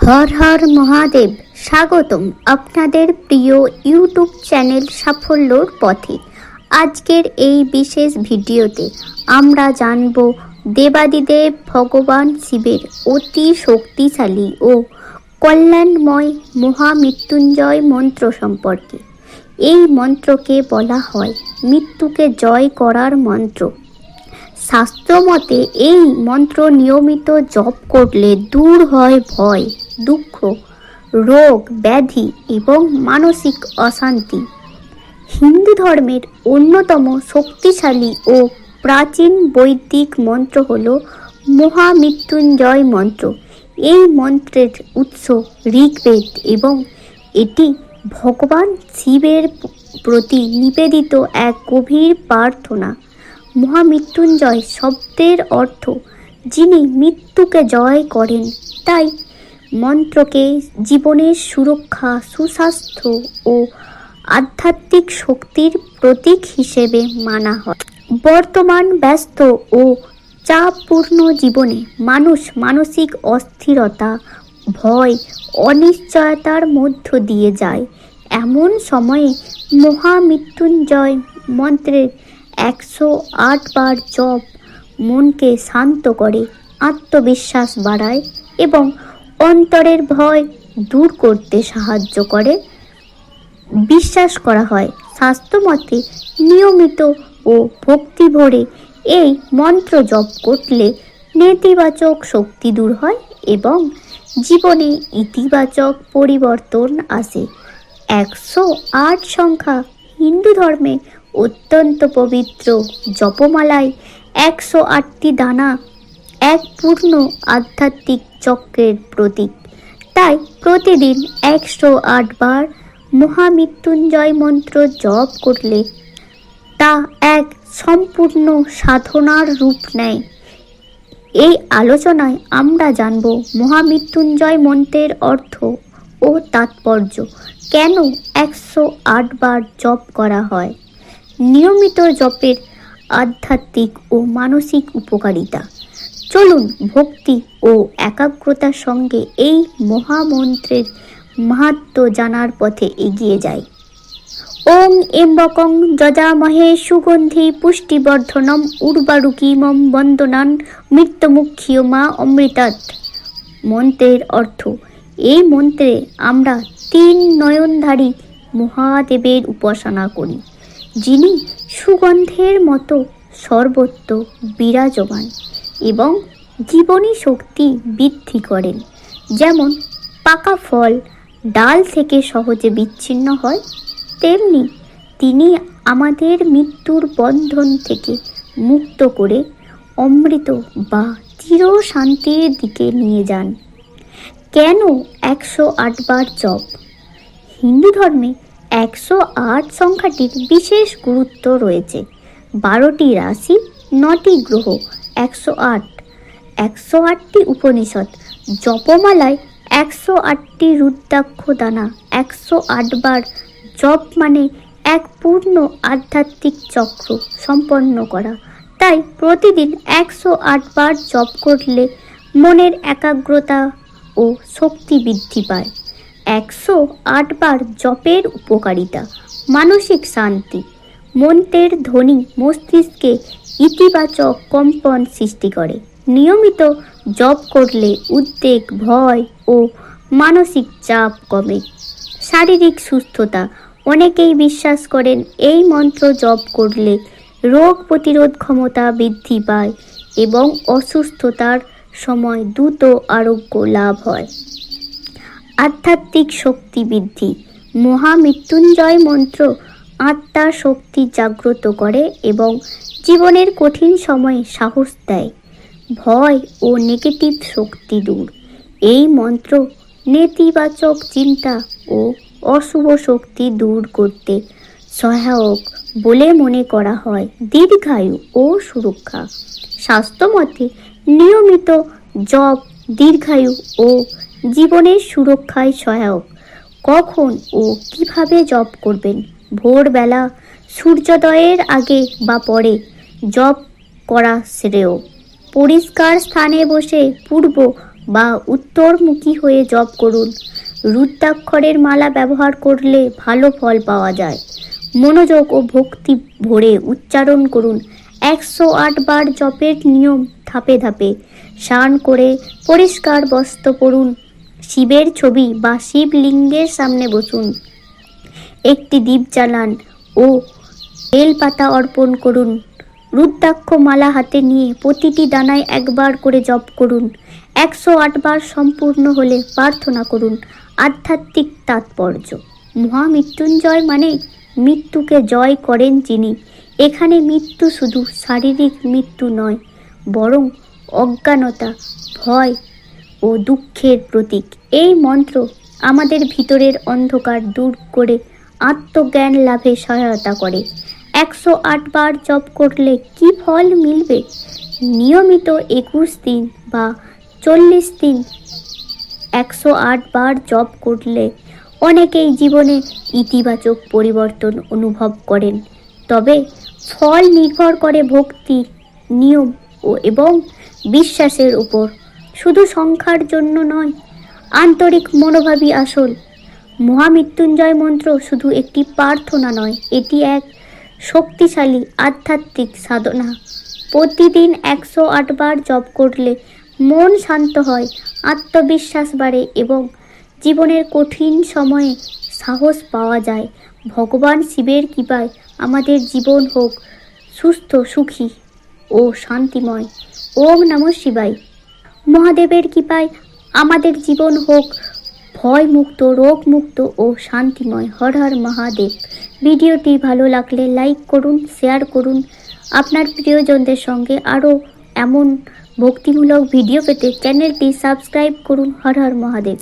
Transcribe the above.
হর হর মহাদেব। স্বাগতম আপনাদের প্রিয় ইউটিউব চ্যানেল সাফল্যর পথে। আজকের এই বিশেষ ভিডিওতে আমরা জানব দেবাদিদেব ভগবান শিবের অতি শক্তিশালী ও কল্যাণময় মহামৃত্যুঞ্জয় মন্ত্র সম্পর্কে। এই মন্ত্রকে বলা হয় মৃত্যুকে জয় করার মন্ত্র। শাস্ত্রমতে এই মন্ত্র নিয়মিত জপ করলে দূর হয় ভয়, দুঃখ, রোগ, ব্যাধি এবং মানসিক অশান্তি। হিন্দু ধর্মের অন্যতম শক্তিশালী ও প্রাচীন বৈদিক মন্ত্র হল মহামৃত্যুঞ্জয় মন্ত্র। এই মন্ত্রের উৎস ঋগ্বেদ এবং এটি ভগবান শিবের প্রতি নিবেদিত এক গভীর প্রার্থনা। মহামৃত্যুঞ্জয় শব্দের অর্থ যিনি মৃত্যুকে জয় করেন, তাই মন্ত্রকে জীবনের সুরক্ষা, সুস্বাস্থ্য ও আধ্যাত্মিক শক্তির প্রতীক হিসেবে মানা হয়। বর্তমান ব্যস্ত ও চাপপূর্ণ জীবনে মানুষ মানসিক অস্থিরতা, ভয়, অনিশ্চয়তার মধ্য দিয়ে যায়। এমন সময়ে মহামৃত্যুঞ্জয় মন্ত্রের 108 বার জপ মনকে শান্ত করে, আত্মবিশ্বাস বাড়ায় এবং অন্তরের ভয় দূর করতে সাহায্য করে। বিশ্বাস করা হয় শাস্ত্রমতে নিয়মিত ও ভক্তি ভরে এই মন্ত্র জপ করলে নেতিবাচক শক্তি দূর হয় এবং জীবনে ইতিবাচক পরিবর্তন আসে। 108 সংখ্যা হিন্দু ধর্মে অত্যন্ত পবিত্র। জপমালায় 108টি দানা এক পূর্ণ আধ্যাত্মিক চক্রের প্রতীক। তাই প্রতিদিন 108 বার মহামৃত্যুঞ্জয় মন্ত্র জপ করলে তা এক সম্পূর্ণ সাধনার রূপ নেয়। এই আলোচনায় আমরা জানব মহামৃত্যুঞ্জয় মন্ত্রের অর্থ ও তাৎপর্য, কেন 108 বার জপ করা হয়, নিয়মিত জপের আধ্যাত্মিক ও মানসিক উপকারিতা। চলুন ভক্তি ও একাগ্রতার সঙ্গে এই মহামন্ত্রের মাহাত্ম্য জানার পথে এগিয়ে যাই। ওং এম্বকং যজামহে সুগন্ধি পুষ্টিবর্ধনম উর্বারুকিমম বন্দনান মৃত্যুমুখ্যীয় মা অমৃতাৎ। মন্ত্রের অর্থ। এই মন্ত্রে আমরা 3 নয়নধারী মহাদেবের উপাসনা করি, যিনি সুগন্ধের মতো সর্বত্র বিরাজমান এবং জীবনী শক্তি বৃদ্ধি করেন। যেমন পাকা ফল ডাল থেকে সহজে বিচ্ছিন্ন হয়, তেমনি তিনি আমাদের মৃত্যুর বন্ধন থেকে মুক্ত করে অমৃত বা চির শান্তির দিকে নিয়ে যান। কেন 108 বার জপ? হিন্দু ধর্মে 108 সংখ্যাটির বিশেষ গুরুত্ব রয়েছে। 12টি রাশি, 9টি গ্রহ, 108টি উপনিষদ। জপমালায় 108টি রুদ্রাক্ষ দানা 108 বার জপ মানে এক পূর্ণ আধ্যাত্মিক চক্র সম্পন্ন করা। তাই প্রতিদিন 108 বার জপ করলে মনের একাগ্রতা ও শক্তি বৃদ্ধি পায়। 108 বার জপের উপকারিতা। মানসিক শান্তি। মন্ত্রের ধ্বনি মস্তিষ্কে ইতিবাচক কম্পন সৃষ্টি করে। নিয়মিত জপ করলে উদ্বেগ, ভয় ও মানসিক চাপ কমে। শারীরিক সুস্থতা। অনেকেই বিশ্বাস করেন এই মন্ত্র জপ করলে রোগ প্রতিরোধ ক্ষমতা বৃদ্ধি পায় এবং অসুস্থতার সময় দ্রুত আরোগ্য লাভ হয়। আধ্যাত্মিক শক্তি বৃদ্ধি। মহামৃত্যুঞ্জয় মন্ত্র আত্মার শক্তি জাগ্রত করে এবং জীবনের কঠিন সময়ে সাহস দেয়। ভয় ও নেগেটিভ শক্তি দূর। এই মন্ত্র নেতিবাচক চিন্তা ও অশুভ শক্তি দূর করতে সহায়ক বলে মনে করা হয়। দীর্ঘায়ু ও সুরক্ষা। স্বাস্থ্যমতে নিয়মিত জপ দীর্ঘায়ু ও জীবনের সুরক্ষায় সহায়ক। কখন ও কিভাবে জপ করবেন? ভোরবেলা, সূর্যোদয়ের আগে বা পরে জপ করা শ্রেয়। পরিষ্কার স্থানে বসে পূর্ব বা উত্তরমুখী হয়ে জপ করুন। রুদ্রাক্ষরের মালা ব্যবহার করলে ভালো ফল পাওয়া যায়। মনোযোগ ও ভক্তি ভরে উচ্চারণ করুন। 108 বার জপের নিয়ম ধাপে ধাপে। স্নান করে পরিষ্কার বস্ত্র পরুন। শিবের ছবি বা শিবলিঙ্গের সামনে বসুন। একটি দীপ জ্বালান ও বেলপাতা অর্পণ করুন। রুদ্রাক্ষ মালা হাতে নিয়ে প্রতিটি দানায় একবার করে জপ করুন। 108 বার সম্পূর্ণ হলে প্রার্থনা করুন। আধ্যাত্মিক তাৎপর্য। মহামৃত্যুঞ্জয় মানে মৃত্যুকে জয় করেন যিনি। এখানে মৃত্যু শুধু শারীরিক মৃত্যু নয়, বরং অজ্ঞানতা, ভয় ও দুঃখের প্রতীক। এই মন্ত্র আমাদের ভিতরের অন্ধকার দূর করে আত্মজ্ঞান লাভে সহায়তা করে। 108 বার জপ করলে কি ফল মিলবে? নিয়মিত 21 দিন বা 40 দিন 108 বার জপ করলে অনেকেই জীবনে ইতিবাচক পরিবর্তন অনুভব করেন। তবে ফল নির্ভর করে ভক্তি, নিয়ম এবং বিশ্বাসের উপর। শুধু সংখ্যার জন্য নয়, আন্তরিক মনোভাবই আসল। মহামৃত্যুঞ্জয় মন্ত্র শুধু একটি প্রার্থনা নয়, এটি এক শক্তিশালী আধ্যাত্মিক সাধনা। প্রতিদিন 108 বার জপ করলে মন শান্ত হয়, আত্মবিশ্বাস বাড়ে এবং জীবনের কঠিন সময়ে সাহস পাওয়া যায়। ভগবান শিবের কৃপায় আমাদের জীবন হোক সুস্থ, সুখী ও শান্তিময়। ওম নমঃ শিবায়। মহাদেবের কৃপায় আমাদের জীবন হোক ভয়মুক্ত, রোগমুক্ত ও শান্তিময়। হর হর মহাদেব। ভিডিওটি ভালো লাগলে লাইক করুন, শেয়ার করুন। আপনার প্রিয়জনদের সঙ্গে আরও এমন ভক্তিমূলক ভিডিও পেতে চ্যানেলটি সাবস্ক্রাইব করুন। হর হর মহাদেব।